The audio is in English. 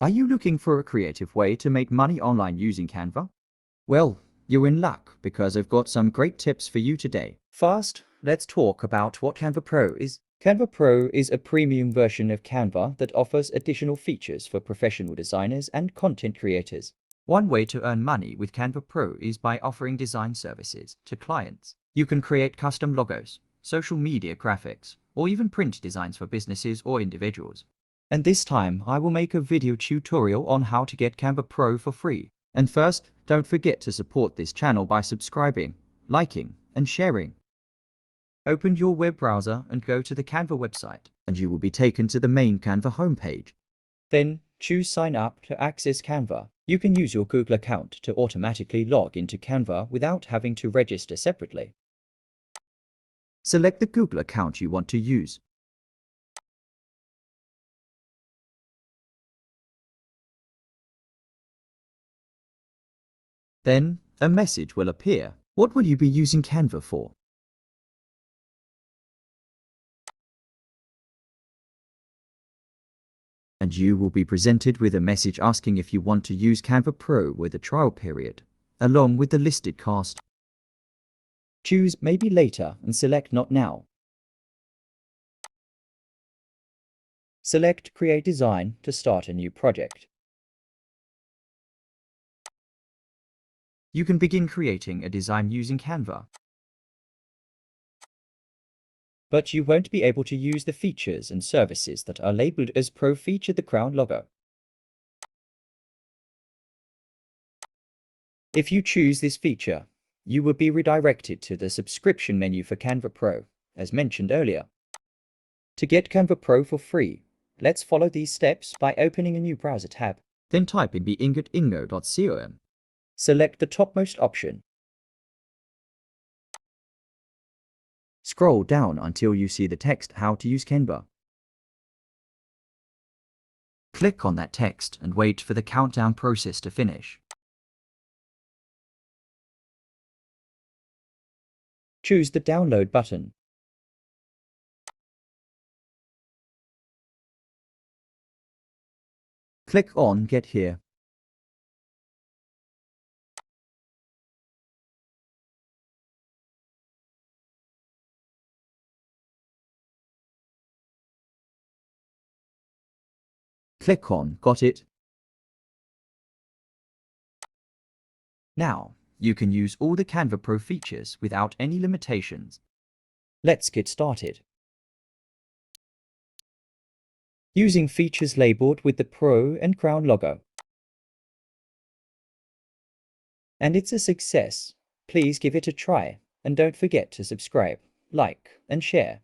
Are you looking for a creative way to make money online using Canva? Well, you're in luck because I've got some great tips for you today. First, let's talk about what Canva Pro is. Canva Pro is a premium version of Canva that offers additional features for professional designers and content creators. One way to earn money with Canva Pro is by offering design services to clients. You can create custom logos, social media graphics, or even print designs for businesses or individuals. And this time, I will make a video tutorial on how to get Canva Pro for free. And first, don't forget to support this channel by subscribing, liking, and sharing. Open your web browser and go to the Canva website, and you will be taken to the main Canva homepage. Then, choose Sign Up to access Canva. You can use your Google account to automatically log into Canva without having to register separately. Select the Google account you want to use. Then, a message will appear. What will you be using Canva for? And you will be presented with a message asking if you want to use Canva Pro with a trial period, along with the listed cost. Choose Maybe Later and select Not Now. Select Create Design to start a new project. You can begin creating a design using Canva, but you won't be able to use the features and services that are labeled as Pro featured the crown logo. If you choose this feature, you will be redirected to the subscription menu for Canva Pro, as mentioned earlier. To get Canva Pro for free, let's follow these steps by opening a new browser tab. Then type in beingotingo.com. Select the topmost option. Scroll down until you see the text How to use Canva. Click on that text and wait for the countdown process to finish. Choose the Download button. Click on Get Here. Click on Got It. Now, you can use all the Canva Pro features without any limitations. Let's get started. Using features labeled with the Pro and Crown logo. And it's a success. Please give it a try and don't forget to subscribe, like, and share.